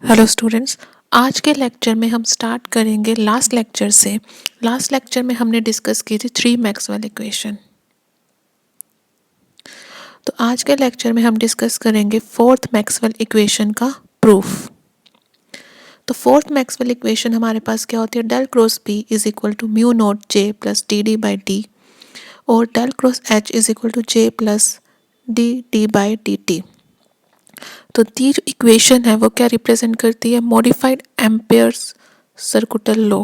Hello students. आज के lecture में हम स्टार्ट करेंगे लास्ट लेक्चर से। लास्ट लेक्चर में हमने डिस्कस की थी 3 मैक्सवेल इक्वेशन। तो आज के लेक्चर में हम डिस्कस करेंगे फोर्थ मैक्सवेल इक्वेशन का प्रूफ। तो फोर्थ मैक्सवेल इक्वेशन हमारे पास क्या होती है, del cross B is equal to mu naught J plus D D by D और del cross H is equal to J plus D D by D T. तो दी जो इक्वेशन है वो क्या रिप्रेजेंट करती है, modified ampere's circular law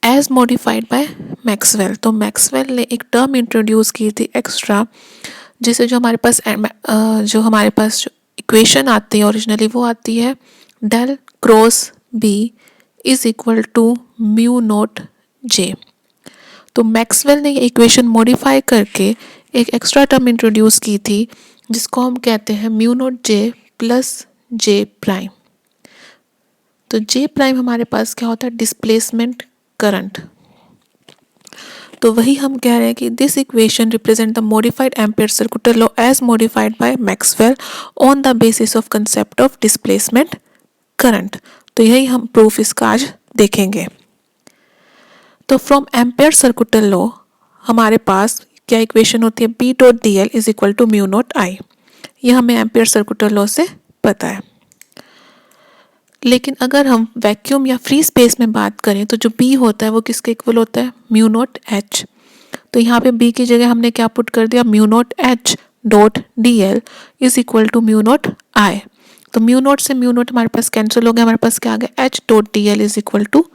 as modified by Maxwell. तो मैक्सवेल ने एक टर्म इंट्रोड्यूस की थी एक्स्ट्रा, जिसे जो हमारे पास जो इक्वेशन आती है ओरिजिनली वो आती है del cross B is equal to mu naught J. तो मैक्सवेल ने ये इक्वेशन मॉडिफाई करके एक एक्स्ट्रा टर्म इंट्रोड्यूस की थी जिसको हम कहते हैं म्यू नॉट जे प्लस जे प्राइम। तो जे प्राइम हमारे पास क्या होता है, डिस्प्लेसमेंट करंट। तो वही हम कह रहे हैं कि this equation represent the modified ampere circular law as modified by Maxwell on the basis of concept of displacement current. तो यही हम प्रूफ इसका आज देखेंगे। तो फ्रॉम एम्पेयर सर्कुलर लॉ हमारे पास क्या इक्वेशन होती है, B dot D L is equal to mu naught I. यह हमें एम्पेयर सर्कुलर लॉ से पता है। लेकिन अगर हम वैक्यूम या फ्री स्पेस में बात करें तो जो बी होता है वो किसके इक्वल होता है, म्यू नॉट एच। तो यहाँ पे बी की जगह हमने क्या पुट कर दिया, mu naught H dot D L is equal to mu naught I. तो म्यू नॉट से म्यू नॉट हमारे पास कैंसिल हो गया, हमारे पास क्या आ गया, H dot D L is equal to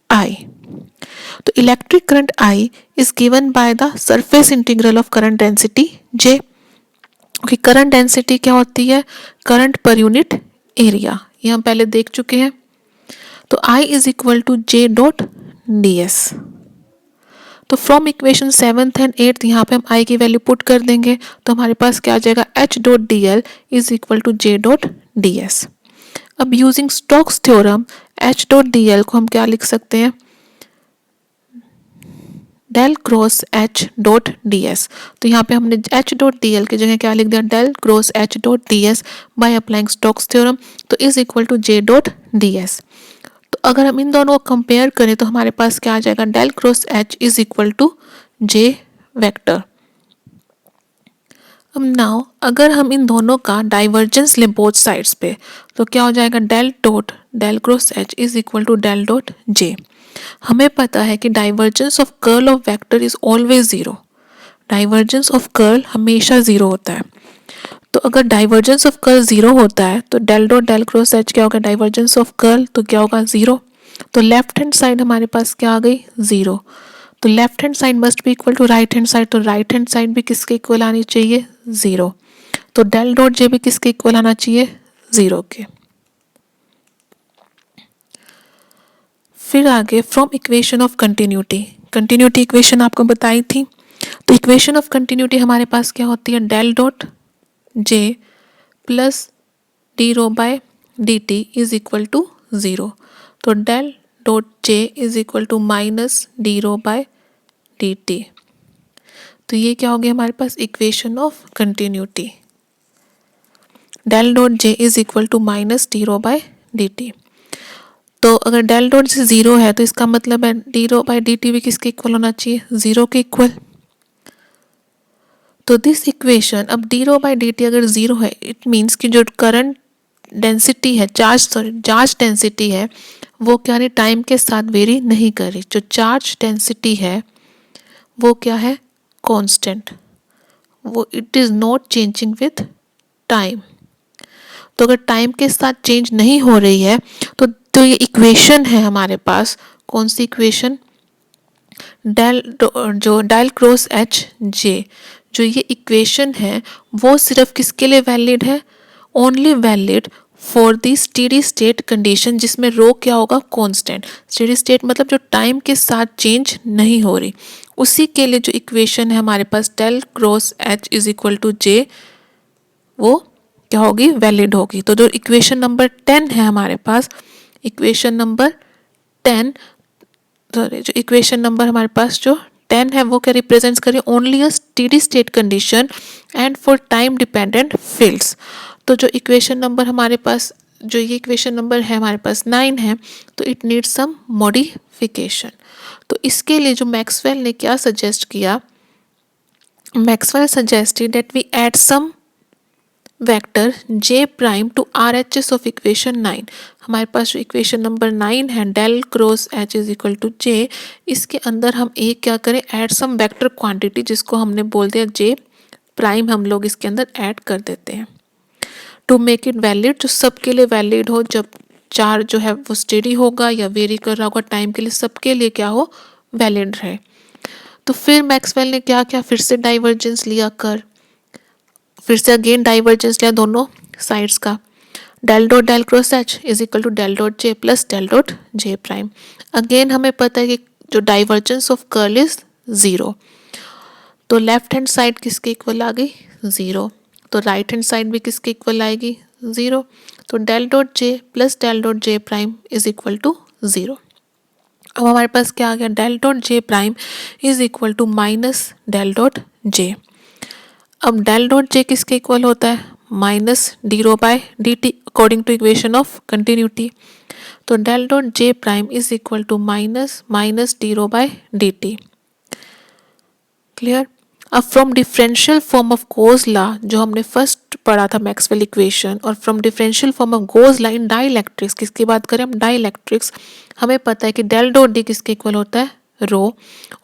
I. तो electric current I is given by the surface integral of current density J. Okay, current density क्या होती है, करंट पर यूनिट एरिया, ये हम पहले देख चुके हैं। तो I is equal to J dot D S. तो from equation 7th and 8th यहाँ पे हम I की वैल्यू पुट कर देंगे तो हमारे पास क्या आ जाएगा, H dot D L is equal to J dot D S. अब using Stokes theorem H dot D L को हम क्या लिख सकते हैं, del cross H dot D S. तो यहाँ पे हमने एच डॉट डी एल की जगह क्या लिख दिया, del cross H dot D S by applying Stokes theorem. तो is equal to J dot D S. तो अगर हम इन दोनों को कंपेयर करें तो हमारे पास क्या आ जाएगा, del cross H is equal to J vector. अब नाउ अगर हम इन दोनों का डाइवर्जेंस लें बोथ साइड्स पे तो क्या हो जाएगा, del dot del cross H is equal to del dot J. हमें पता है कि divergence of curl of vector is always zero. Divergence of curl हमेशा जीरो होता है। तो अगर डाइवर्जेंस ऑफ कर्ल जीरो होता है तो del dot del cross H क्या होगा, डाइवर्जेंस ऑफ कर्ल तो क्या होगा, जीरो। तो लेफ्ट हैंड साइड हमारे पास क्या आ गई, जीरो। तो left hand side must be equal to right hand side, तो राइट हैंड साइड भी किसके इक्वल आनी चाहिए, जीरो। तो डेल डॉट जे भी किसके इक्वल आना चाहिए, जीरो के। फिर आगे from equation of continuity, continuity equation आपको बताई थी। तो इक्वेशन ऑफ कंटिन्यूटी हमारे पास क्या होती है, del dot J plus D rho by D T is equal to zero. तो del dot J is equal to minus D rho by D T. तो ये क्या हो गया हमारे पास, equation of continuity, del dot J is equal to minus D rho by D T. तो अगर डेल डॉट से ज़ीरो है तो इसका मतलब है D rho by D T भी किसके इक्वल होना चाहिए, ज़ीरो के इक्वल। तो दिस इक्वेशन, अब D rho by D T अगर ज़ीरो है इट मीन्स कि जो करंट डेंसिटी है, चार्ज डेंसिटी है वो क्या नहीं, टाइम के साथ वेरी नहीं कर रही। जो चार्ज डेंसिटी है वो क्या है, कांस्टेंट, वो it is not changing with time. तो अगर टाइम के साथ चेंज नहीं हो रही है तो ये इक्वेशन है हमारे पास, कौन सी equation, del cross H J. जो ये इक्वेशन है वो सिर्फ किसके लिए वैलिड है, only valid for the steady state condition जिसमें रो क्या होगा, कांस्टेंट। स्टेडी स्टेट मतलब जो टाइम के साथ चेंज नहीं हो रही, उसी के लिए जो इक्वेशन है हमारे पास del cross H is equal to J, वो क्या होगी, वैलिड होगी। तो जो इक्वेशन नंबर 10 है हमारे पास, इक्वेशन नंबर 10, जो इक्वेशन नंबर हमारे पास जो 10 है वो क्या रिप्रेजेंट्स करें, only a steady state condition and for time dependent fields. तो जो इक्वेशन नंबर हमारे पास जो ये इक्वेशन नंबर है हमारे पास 9 है, तो इट नीड्स सम मॉडिफिकेशन। तो इसके लिए जो मैक्सवेल ने क्या सजेस्ट किया, Maxwell suggested that we add some vector j prime to RHS of equation 9। हमारे पास जो इक्वेशन नंबर 9 है del cross h is equal to j, इसके अंदर हम एक क्या करें, ऐड सम वेक्टर क्वांटिटी जिसको हमने बोल दिया j प्राइम, हम लोग इसके अंदर ऐड कर देते हैं टू मेक इट वैलिड, जो सबके लिए वैलिड हो। जब चार जो है वो स्टेडी होगा या वेरी कर रहा होगा टाइम के लिए, सबके लिए क्या हो, वैलिड रहे। तो फिर मैक्सवेल ने क्या किया, फिर से डाइवर्जेंस लिया कर, फिर से अगेन डाइवर्जेंस लिया दोनों साइड्स का, del dot del cross H is equal to del dot J plus del dot J prime. Again हमें पता है कि जो डाइवर्जेंस ऑफ कर्ल इज 0, तो लेफ्ट हैंड साइड किसके इक्वल आ गई, 0, तो राइट हैंड साइड भी किसके इक्वल आएगी, 0। तो del dot J plus del dot J prime is equal to 0। अब हमारे पास क्या आ गया, del dot J prime is equal to minus del dot J. अब डेल डॉट जे किसके इक्वल होता है, minus D rho by D T according to equation of continuity. तो del dot J prime is equal to minus minus D rho by D T. Clear. अब from differential form of goes law जो हमने first पढ़ा था Maxwell equation, और from differential form of goes law in dielectrics, किसकी बात करें हम, डाइलेक्ट्रिक्स, हमें पता है कि डेल डॉट डी किसके इक्वल होता है, रो,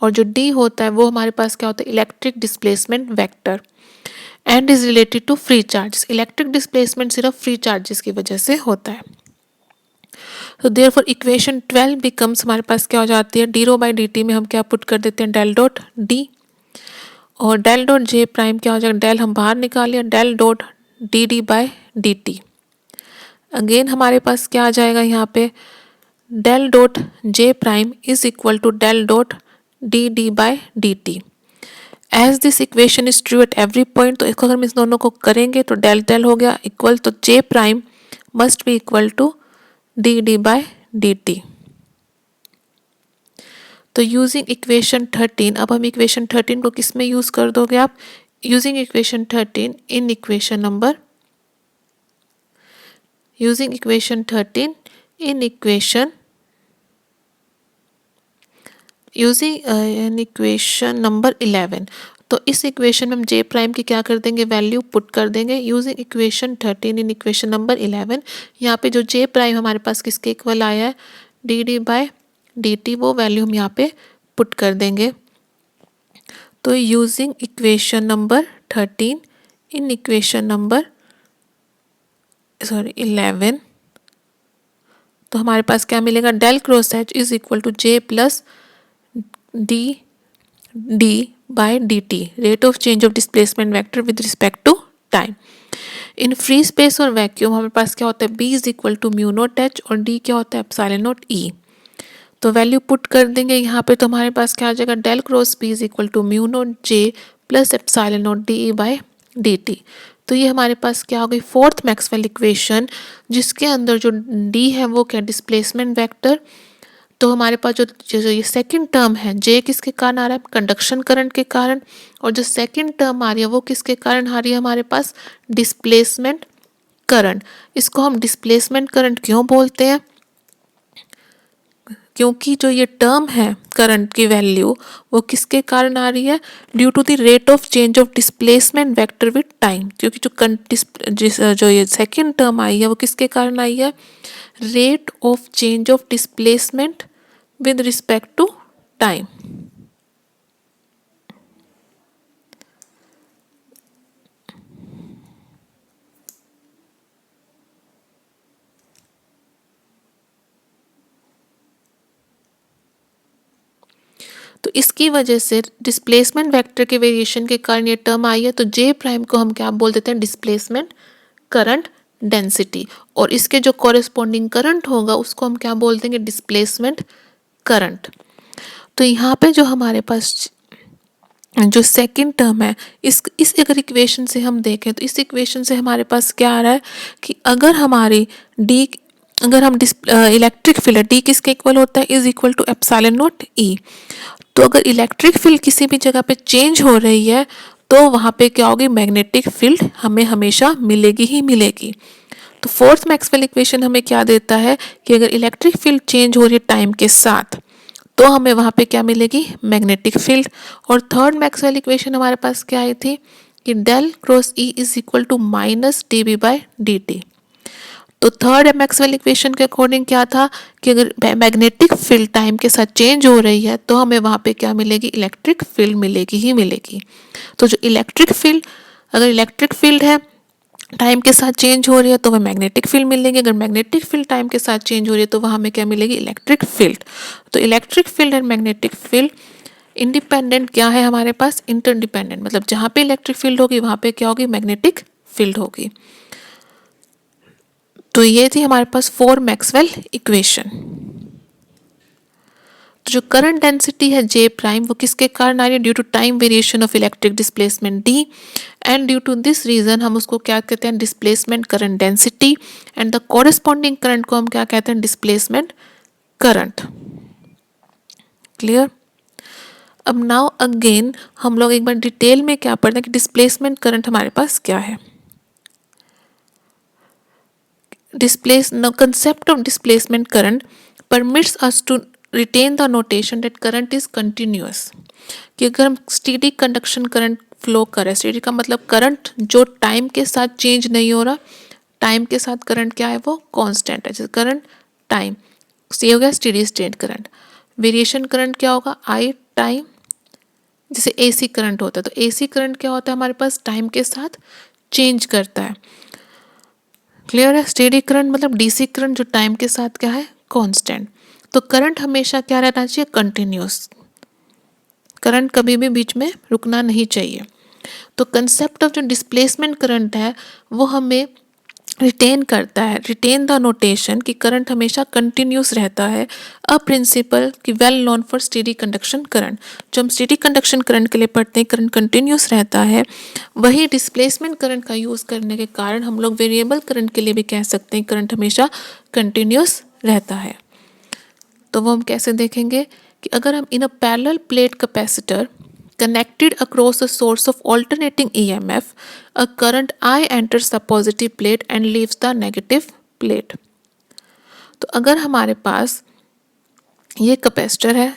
और जो डी होता है वो हमारे पास क्या होता है, electric displacement vector, and is related to free charges. Electric displacement सिर्फ फ्री चार्जेस की वजह से होता है। तो देयरफॉर इक्वेशन 12 बिकम्स, हमारे पास क्या हो जाती है, D rho by D T में हम क्या पुट कर देते हैं, डेल डॉट डी, और डेल डॉट जे प्राइम क्या हो जाएगा, डेल हम बाहर निकाल लिया, del dot D D by D T. Again हमारे पास क्या आ जाएगा यहाँ पे, del dot J prime is equal to del dot D D by D T. As this equation is true at every point, तो इसको अगर हम इस दोनों को करेंगे तो डेल डेल हो गया इक्वल, तो J prime must be equal to D D by D T. तो यूजिंग इक्वेशन 13, अब हम इक्वेशन 13 को किस में यूज कर दोगे आप, using equation 13 in equation number, using equation 13 in equation, using in equation number 11। तो इस इक्वेशन में हम जे प्राइम की क्या कर देंगे, वैल्यू पुट कर देंगे using equation 13 in equation number 11। यहाँ पे जो जे प्राइम हमारे पास किसके इक्वल आया है, D D by D T, वो वैल्यू हम यहाँ पे पुट कर देंगे। तो using equation number 13 in equation number 11, तो हमारे पास क्या मिलेगा, del cross H is equal to J plus D D by D T, rate of change of displacement vector with respect to time. In free space और vacuum हमारे पास क्या होता है, B is equal to mu naught h, और D क्या होता है, एप्सिलॉन नोट ई। तो वैल्यू पुट कर देंगे यहाँ पे, तो हमारे पास क्या आ जाएगा, del cross P is equal to mu naught J plus epsilon naught D E by D T. तो ये हमारे पास क्या हो गई, फोर्थ मैक्सवेल इक्वेशन, जिसके अंदर जो डी है वो क्या, डिस्प्लेसमेंट वेक्टर। तो हमारे पास जो ये सेकंड टर्म है, जे किसके कारण आ रहा है, कंडक्शन करंट के कारण, और जो सेकंड टर्म आ रही है वो किसके कारण आ रही है, हमारे पास डिस्प्लेसमेंट करंट। इसको हम डिस्प्लेसमेंट करंट क्यों बोलते हैं, क्योंकि जो ये टर्म है करंट की वैल्यू वो किसके कारण आ रही है, due to the rate of change of displacement vector with time. क्योंकि जो ये सेकंड टर्म आई है वो किसके कारण आई है, rate of change of displacement with respect to time. तो इसकी वजह से डिस्प्लेसमेंट वेक्टर के वेरिएशन के कारण ये टर्म आई है। तो जे प्राइम को हम क्या बोल देते हैं, डिस्प्लेसमेंट करंट डेंसिटी, और इसके जो कॉरेस्पॉन्डिंग करंट होगा उसको हम क्या बोल देंगे, डिस्प्लेसमेंट करंट। तो यहाँ पे जो हमारे पास जो सेकंड टर्म है, इस अगर इक्वेशन से हम देखें तो इस इक्वेशन से हमारे पास क्या आ रहा है कि अगर हमारी डी, अगर हम इलेक्ट्रिक फील्ड डी किसके इक्वल होता है, is equal to epsilon naught E. तो अगर इलेक्ट्रिक फील्ड किसी भी जगह पे चेंज हो रही है तो वहाँ पे क्या होगी, मैग्नेटिक फील्ड हमें हमेशा मिलेगी ही मिलेगी। तो फोर्थ मैक्सवेल इक्वेशन हमें क्या देता है कि अगर इलेक्ट्रिक फील्ड चेंज हो रही है टाइम के साथ तो हमें वहाँ पे क्या मिलेगी, मैग्नेटिक फील्ड। और थर्ड मैक्सवेल इक्वेशन हमारे पास क्या आई थी कि del cross E is equal to minus D B by D T. तो थर्ड मैक्सवेल इक्वेशन के अकॉर्डिंग क्या था कि अगर मैग्नेटिक फील्ड टाइम के साथ चेंज हो रही है तो हमें वहाँ पे क्या मिलेगी, इलेक्ट्रिक फील्ड मिलेगी ही मिलेगी। तो जो इलेक्ट्रिक फील्ड, अगर इलेक्ट्रिक फील्ड है टाइम के साथ चेंज हो रही है तो वह मैग्नेटिक फील्ड मिलेगी, अगर मैग्नेटिक फील्ड टाइम के साथ चेंज हो रही है तो वहाँ हमें क्या मिलेगी, इलेक्ट्रिक फील्ड। तो electric field and magnetic field independent क्या है हमारे पास, इंटरडिपेंडेंट, मतलब जहाँ पे इलेक्ट्रिक फील्ड होगी वहाँ पे क्या होगी, मैग्नेटिक फील्ड होगी। तो ये थी हमारे पास 4 मैक्सवेल इक्वेशन। तो जो करंट डेंसिटी है जे प्राइम वो किसके कारण आ रही है, due to time variation of electric displacement D, and due to this reason हम उसको क्या कहते हैं, displacement current density, and the corresponding current को हम क्या कहते हैं, डिस्प्लेसमेंट करंट। क्लियर। अब नाउ अगेन हम लोग एक बार डिटेल में क्या पढ़ते हैं कि डिस्प्लेसमेंट करंट हमारे पास क्या है। Concept of displacement current permits us to retain the notation that current is continuous। कि अगर हम स्टेडी कंडक्शन करंट फ्लो करें, स्टेडी का मतलब करंट जो टाइम के साथ चेंज नहीं हो रहा, टाइम के साथ करंट क्या है वो कांस्टेंट है, जैसे करंट टाइम ये हो गया steady state current. Variation current क्या होगा, आई टाइम, जैसे एसी करंट होता है तो एसी करंट क्या होता है हमारे पास टाइम के साथ चेंज करता है। क्लियर है। स्टेडी करंट मतलब डीसी करंट जो टाइम के साथ क्या है, कांस्टेंट। तो करंट हमेशा क्या रहना चाहिए, कंटिन्यूस। करंट कभी भी बीच में रुकना नहीं चाहिए। तो कंसेप्ट ऑफ जो डिस्प्लेसमेंट करंट है वो हमें रिटेन करता है, रिटेन द नोटेशन कि करंट हमेशा कंटिन्यूस रहता है। अ प्रिंसिपल कि well known for steady conduction current, जो हम स्टेडी कंडक्शन करंट के लिए पढ़ते हैं करंट कंटिन्यूस रहता है, वही डिस्प्लेसमेंट करंट का यूज़ करने के कारण हम लोग वेरिएबल करंट के लिए भी कह सकते हैं करंट हमेशा कंटिन्यूस रहता है। तो वो हम कैसे देखेंगे कि अगर हम in a parallel plate capacitor connected across a source of alternating EMF, a current I enters the positive plate and leaves the negative plate। तो अगर हमारे पास ये कैपेसिटर है,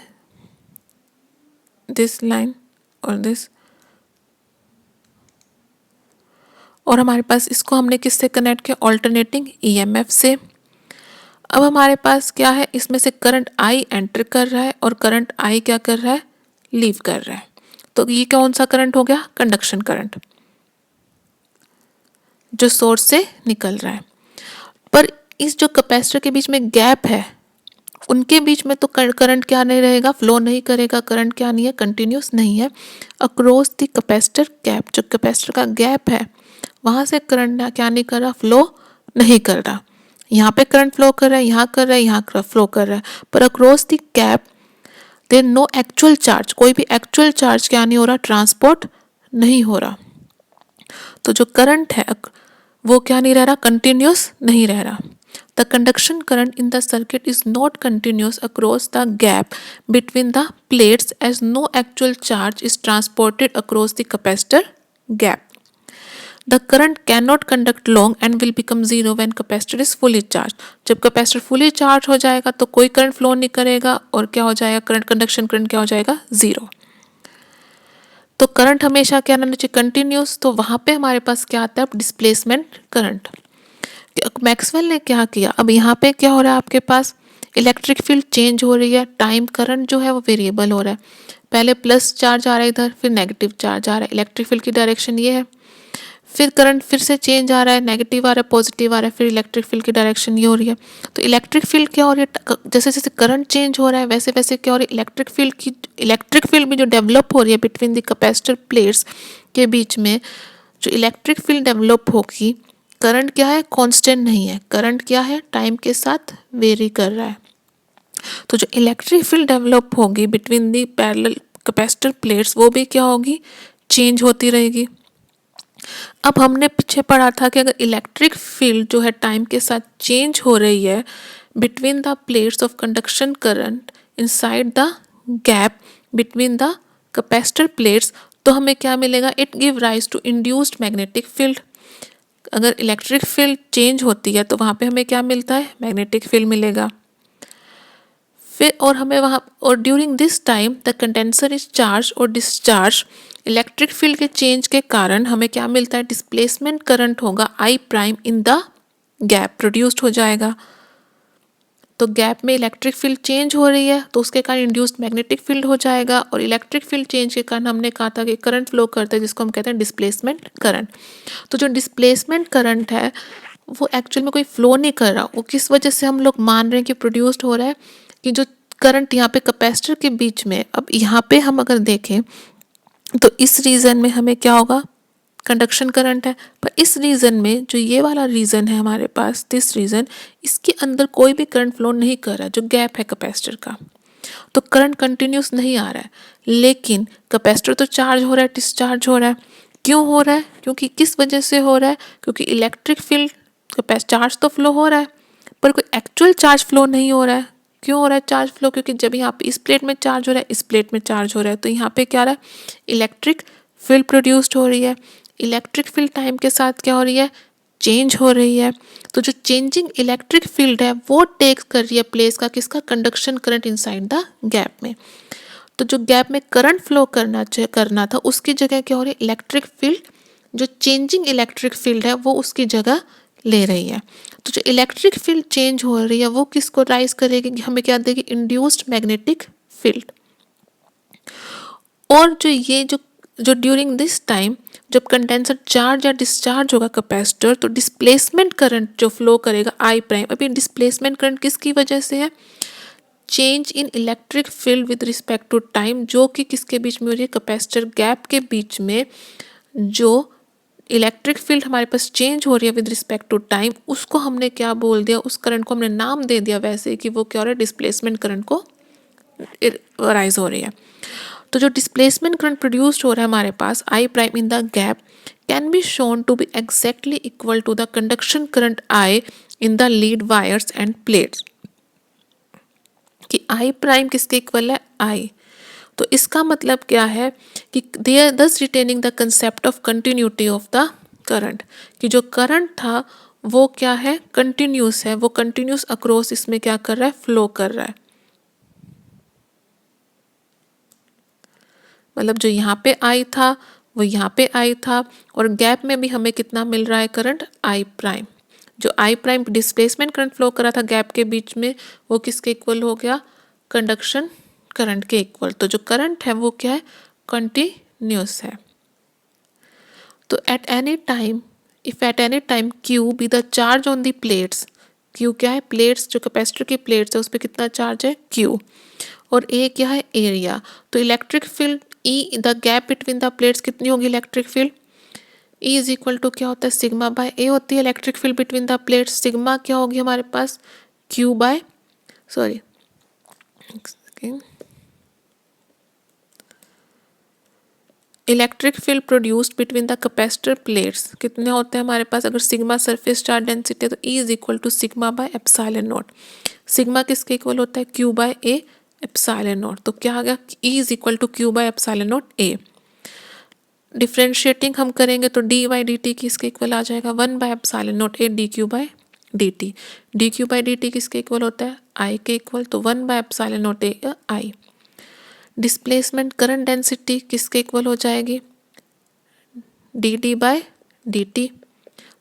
दिस लाइन और दिस, और हमारे पास इसको हमने किससे कनेक्ट किया, ऑल्टरनेटिंग ईएमएफ से। अब हमारे पास क्या है, इसमें से करंट आई एंटर कर रहा है और करंट आई क्या कर रहा है, लीव कर रहा है। तो ये कौन सा करंट हो गया, कंडक्शन करंट, जो सोर्स से निकल रहा है। पर इस जो कैपेसिटर के बीच में गैप है उनके बीच में तो करंट क्या नहीं रहेगा, फ्लो नहीं करेगा, करंट क्या नहीं है, कंटिन्यूस नहीं है। अक्रॉस द कैपेसिटर गैप, जो कैपेसिटर का गैप है वहाँ से करंट क्या नहीं कर रहा, फ्लो नहीं कर रहा। यहाँ पे करंट फ्लो कर रहा है, यहाँ कर रहा है, यहाँ फ्लो कर रहा है, पर across the gap there no actual charge, कोई भी एक्चुअल चार्ज क्या नहीं हो रहा, ट्रांसपोर्ट नहीं हो रहा। तो जो करंट है वो क्या नहीं रह रहा, कंटिन्यूस नहीं रह रहा। The conduction current in the circuit is not continuous across the gap between the plates as no actual charge is transported across the capacitor gap. The current cannot conduct long and will become zero when capacitor is fully charged। जब capacitor fully charge हो जाएगा तो कोई current flow नहीं करेगा और क्या हो जाएगा, करंट कंडक्शन करंट क्या हो जाएगा, जीरो। तो करंट हमेशा क्या रहना चाहिए, कंटिन्यूस। तो वहाँ पे हमारे पास क्या आता है, डिस्प्लेसमेंट करंट। मैक्सवेल ने क्या किया, अब यहाँ पे क्या हो रहा है, आपके पास इलेक्ट्रिक फील्ड चेंज हो रही है, टाइम करंट जो है वो वेरिएबल हो रहा है। पहले प्लस चार्ज आ रहा है इधर, फिर नेगेटिव चार्ज आ रहा है, इलेक्ट्रिक फील्ड की डायरेक्शन ये है। फिर करंट फिर से चेंज आ रहा है, नेगेटिव आ रहा है, पॉजिटिव आ रहा है, फिर इलेक्ट्रिक फील्ड की डायरेक्शन ये हो रही है। तो इलेक्ट्रिक फील्ड क्या हो रही है, जैसे जैसे करंट चेंज हो रहा है वैसे वैसे क्या हो रही है, इलेक्ट्रिक फील्ड भी जो डेवलप हो रही है बिटवीन द कैपेसिटर प्लेट्स के बीच में, जो इलेक्ट्रिक फील्ड डेवलप होगी, करंट क्या है, कांस्टेंट नहीं है, करंट क्या है, टाइम के साथ वेरी कर रहा है। तो जो इलेक्ट्रिक फील्ड डेवलप होगी between the parallel capacitor plates वो भी क्या होगी, चेंज होती रहेगी। अब हमने पीछे पढ़ा था कि अगर इलेक्ट्रिक फील्ड जो है टाइम के साथ चेंज हो रही है between the plates of conduction current inside the gap between the capacitor plates, तो हमें क्या मिलेगा, it give rise to induced magnetic field. अगर इलेक्ट्रिक फील्ड चेंज होती है तो वहाँ पे हमें क्या मिलता है, मैग्नेटिक फील्ड मिलेगा। फिर और हमें वहाँ और during this time the condenser is charge और डिस्चार्ज, इलेक्ट्रिक फील्ड के चेंज के कारण हमें क्या मिलता है, डिस्प्लेसमेंट करंट होगा आई prime in the gap produced हो जाएगा। तो गैप में इलेक्ट्रिक फील्ड चेंज हो रही है तो उसके कारण इंड्यूस्ड मैग्नेटिक फील्ड हो जाएगा, और इलेक्ट्रिक फील्ड चेंज के कारण हमने कहा था कि करंट फ्लो करता है जिसको हम कहते हैं डिस्प्लेसमेंट करंट। तो जो डिस्प्लेसमेंट करंट है वो एक्चुअल में कोई फ्लो नहीं कर रहा, वो किस वजह से हम लोग मान रहे हैं कि प्रोड्यूस्ड हो रहा है, कि जो करंट यहाँ पे कैपेसिटर के बीच में, अब यहाँ पे हम अगर देखें तो इस रीजन में हमें क्या होगा, कंडक्शन करंट है, पर इस रीजन में जो ये वाला रीजन है हमारे पास, दिस रीजन, इसके अंदर कोई भी करंट फ्लो नहीं कर रहा है, जो गैप है कैपेसिटर का, तो करंट कंटिन्यूस नहीं आ रहा है। लेकिन कैपेसिटर तो चार्ज हो रहा है, डिस्चार्ज हो रहा है। क्यों हो रहा है, क्योंकि किस वजह से हो रहा है, क्योंकि इलेक्ट्रिक फील्ड चार्ज तो फ्लो हो रहा है पर कोई एक्चुअल चार्ज फ्लो नहीं हो रहा है। क्यों हो रहा है चार्ज फ्लो, क्योंकि जब यहाँ पे इस प्लेट में चार्ज हो रहा है, इस प्लेट में चार्ज हो रहा है, तो यहाँ पे क्या रहा है, इलेक्ट्रिक फील्ड प्रोड्यूस्ड हो रही है। इलेक्ट्रिक फील्ड टाइम के साथ क्या हो रही है, चेंज हो रही है। तो जो चेंजिंग इलेक्ट्रिक फील्ड है वो टेक कर रही है प्लेस का किसका, conduction current inside the gap में। तो जो गैप में करंट फ्लो करना था उसकी जगह क्या हो रही है, इलेक्ट्रिक फील्ड, जो चेंजिंग इलेक्ट्रिक फील्ड है वो उसकी जगह ले रही है। तो जो इलेक्ट्रिक फील्ड चेंज हो रही है वो किसको राइज करेगी, हमें क्या देगी, इंड्यूस्ड मैग्नेटिक फील्ड। और जो ये जो ड्यूरिंग दिस टाइम जब कंडेंसर चार्ज या डिस्चार्ज होगा कैपेसिटर, तो डिस्प्लेसमेंट करंट जो फ्लो करेगा आई प्राइम, अभी डिस्प्लेसमेंट करंट किसकी वजह से है, change in electric field with respect to time, जो कि किसके बीच में हो रही है, कैपेसिटर गैप के बीच में जो इलेक्ट्रिक फील्ड हमारे पास चेंज हो रही है विद रिस्पेक्ट टू टाइम, उसको हमने क्या बोल दिया, उस करंट को हमने नाम दे दिया वैसे कि वो क्या हो रहा है, डिस्प्लेसमेंट करंट को राइज हो रही है। तो जो डिस्प्लेसमेंट करंट प्रोड्यूस्ड हो रहा है हमारे पास I prime in the gap can be shown to be exactly equal to the conduction current I in the lead wires and plates, कि आई प्राइम किसके इक्वल है, आई। तो इसका मतलब क्या है कि दे आर दस retaining the concept of continuity of the current, कि जो करंट था वो क्या है, कंटिन्यूस है, वो कंटिन्यूस अक्रॉस इसमें क्या कर रहा है, फ्लो कर रहा है। मतलब जो यहाँ पे आई था वो यहाँ पे आई था, और गैप में भी हमें कितना मिल रहा है करंट, आई प्राइम। जो I prime displacement current flow कर रहा था गैप के बीच में वो किसके इक्वल हो गया, कंडक्शन करंट के इक्वल। तो जो करंट है वो क्या है, कंटिन्यूस है। तो at any time, if at any time Q be the charge on the plates, Q क्या है, प्लेट्स जो कैपेसिटर की प्लेट्स है उस पर कितना चार्ज है, क्यू, और ए क्या है, एरिया। तो electric field E the gap between the plates कितनी होगी, electric field E is equal to क्या होता है, सिग्मा बाय ए होती है electric field between the plates. Sigma क्या होगी हमारे पास, Q by, sorry, electric field produced between the capacitor plates कितने होते हैं हमारे पास, अगर सिग्मा सरफेस चार्ज डेंसिटी है तो E is equal to sigma by epsilon naught. Sigma किसके इक्वल होता है, Q by A epsilon naught. तो क्या आ गया, E is equal to Q by epsilon naught A. Differentiating हम करेंगे तो डी बाई डी टी किसके इक्वल आ जाएगा, 1 by epsilon naught A D Q by D T. D Q by D T किसके इक्वल होता है, आई के इक्वल, तो 1 by epsilon naught A I. Displacement current density किसके इक्वल हो जाएगी, D D by D T.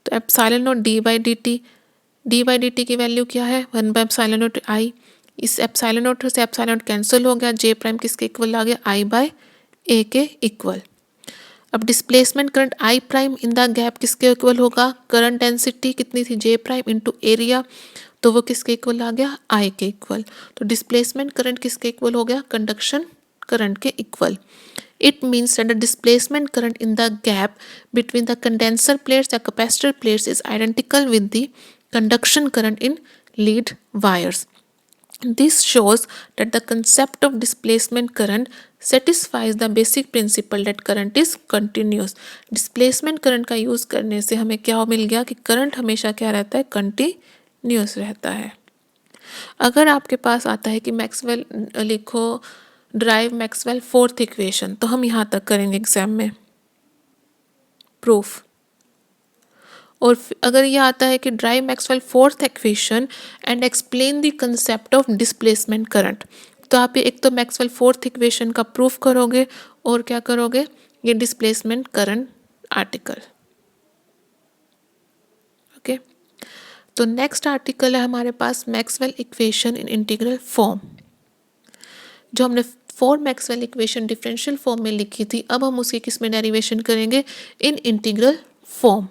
तो epsilon naught D by D T, D by D T की वैल्यू क्या है, 1 बाय एप्सिलॉन नॉट आई। इस एप्सिलॉन नॉट से epsilon naught cancel हो गया, जे प्राइम किसके इक्वल आ गया, आई बाय ए के इक्वल। अब displacement current I prime in the gap किसके इक्वल होगा, करंट डेंसिटी कितनी थी, जे प्राइम इंटू एरिया, तो वो किसके इक्वल आ गया, आई के इक्वल। तो डिस्प्लेसमेंट करंट किसके इक्वल हो गया, कंडक्शन करंट के equal. It means that the displacement current in the gap between the condenser plates and capacitor plates is identical with the conduction current in lead wires. This shows that the concept of displacement current satisfies the basic principle that current is continuous. Displacement current का use करने से हमें क्या मिल गया कि current हमेशा क्या रहता है, कंटिन्यूस रहता है। अगर आपके पास आता है कि मैक्सवेल लिखो, ड्राइव मैक्सवेल फोर्थ इक्वेशन, तो हम यहाँ तक करेंगे एग्जाम में प्रूफ। और अगर ये आता है कि derive Maxwell fourth equation and explain the concept of displacement current, तो आप ये एक तो मैक्सवेल फोर्थ इक्वेशन का प्रूफ करोगे और क्या करोगे, ये डिस्प्लेसमेंट करंट आर्टिकल। ओके, तो नेक्स्ट आर्टिकल है हमारे पास Maxwell equation in integral form. जो हमने four Maxwell equation differential form में लिखी थी, अब हम उसकी किस में डेरिवेशन करेंगे, इन इंटीग्रल फॉर्म।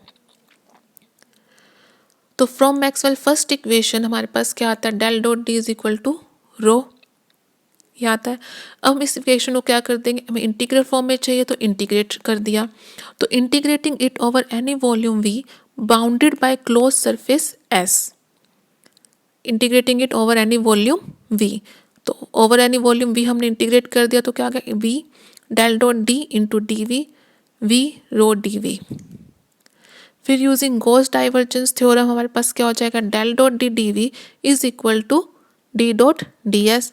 तो फ्रॉम मैक्सवेल फर्स्ट इक्वेशन हमारे पास क्या आता है, del dot D is equal to rho, ये आता है। अब हम इस इक्वेशन को क्या कर देंगे, हमें इंटीग्रल फॉर्म में चाहिए तो इंटीग्रेट कर दिया। तो integrating it over any volume V bounded by close surface S, integrating it over any volume V, तो ओवर एनी वॉल्यूम वी हमने इंटीग्रेट कर दिया तो क्या आ गया, V del dot D into D V rho D V. फिर using Gauss divergence theorem हमारे पास क्या हो जाएगा, del dot D D V is equal to D dot D S.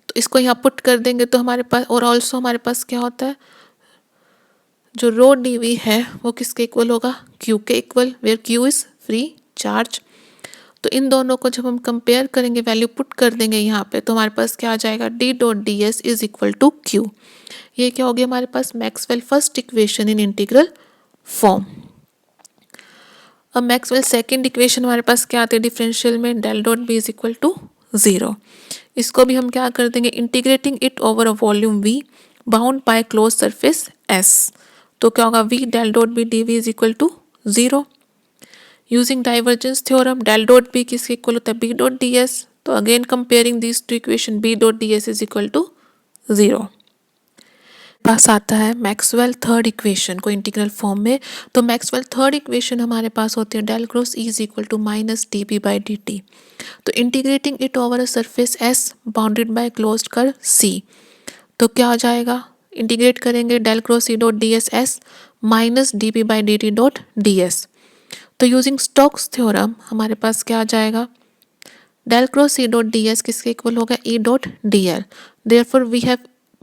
तो इसको यहाँ पुट कर देंगे तो हमारे पास, और ऑल्सो हमारे पास क्या होता है, जो रो डी वी है वो किसके इक्वल होगा, क्यू के equal, where Q is free charge. तो इन दोनों को जब हम कंपेयर करेंगे, वैल्यू पुट कर देंगे यहाँ पे, तो हमारे पास क्या आ जाएगा, D dot D S is equal to Q. ये क्या हो गया हमारे पास, Maxwell first equation in integral form. अब मैक्सवेल सेकंड इक्वेशन हमारे पास क्या आती है डिफरेंशियल में, del dot B is equal to 0। इसको भी हम क्या कर देंगे, integrating it over a volume V bound by close surface S, तो क्या होगा, V del dot B D V is equal to 0। Using divergence theorem del dot B किसके इक्वल होता है, बी डॉट डी एस। तो again comparing this two equation, B dot D S is equal to 0। पास आता है Maxwell third equation को integral form में। तो मैक्सवेल थर्ड इक्वेशन हमारे पास होती है del cross E is equal to minus D B by D T. तो integrating it over a surface S bounded by closed curve C, तो क्या हो जाएगा, इंटीग्रेट करेंगे del cross E dot D S S minus D B by D T dot D S. तो using Stokes theorem हमारे पास क्या आ जाएगा, del cross E dot D S किसके इक्वल होगा, E dot D L. Therefore we have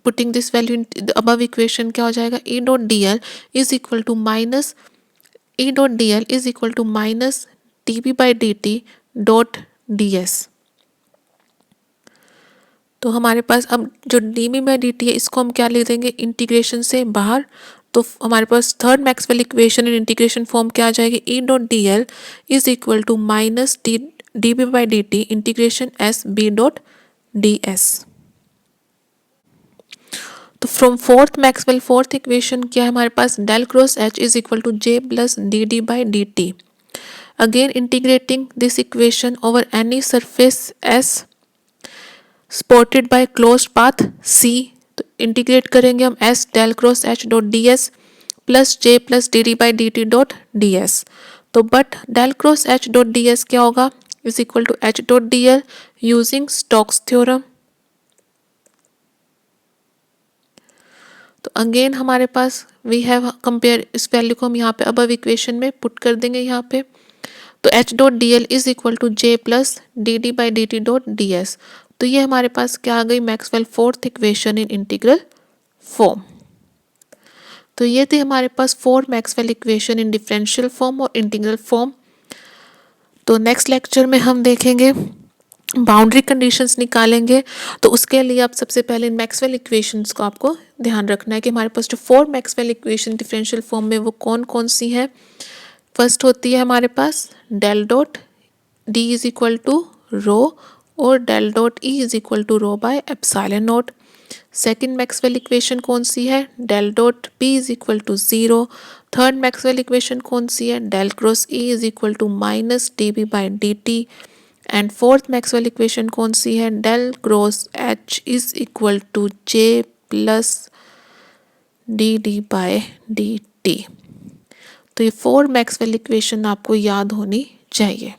putting this value in the above equation, क्या हो जाएगा, E dot D L is equal to minus, E dot D L is equal to minus D B by D T dot D S. तो हमारे पास अब जो D B by D T है इसको हम क्या लिख देंगे, इंटीग्रेशन से बाहर। तो हमारे पास third Maxwell equation in integration form क्या आ जाएगी, E dot D L is equal to minus D D B by D T integration S B dot D S. तो from fourth Maxwell fourth equation क्या है हमारे पास, del cross H is equal to J plus D D by D T. Again integrating this equation over any surface S supported by closed path सी, तो integrate करेंगे हम S del cross H dot D S plus J plus D D by D T dot D S. तो but del cross H dot D S क्या होगा, is equal to H dot D L using Stokes theorem. तो again हमारे पास we have compare, इस value को हम यहाँ पे अबव इक्वेशन में पुट कर देंगे यहाँ पे। तो H dot D L is equal to J plus D D by D T dot D S. तो ये हमारे पास क्या आ गई, Maxwell fourth equation in integral form. तो ये थी हमारे पास four Maxwell equation in differential form और इंटीग्रल फॉर्म। तो नेक्स्ट लेक्चर में हम देखेंगे बाउंड्री कंडीशंस निकालेंगे। तो उसके लिए आप सबसे पहले मैक्सवेल इक्वेशंस को आपको ध्यान रखना है कि हमारे पास जो four Maxwell equation differential form में वो कौन कौन सी है। फर्स्ट होती है हमारे पास del dot D is equal to rho और del dot E is equal to rho by epsilon naught. Second Maxwell equation कौन सी है, del dot P is equal to 0। Third Maxwell equation कौन सी है, del cross E is equal to minus D B by D T. And fourth Maxwell equation कौन सी है, del cross H is equal to J plus D D by D T. तो ये four Maxwell equation आपको याद होनी चाहिए।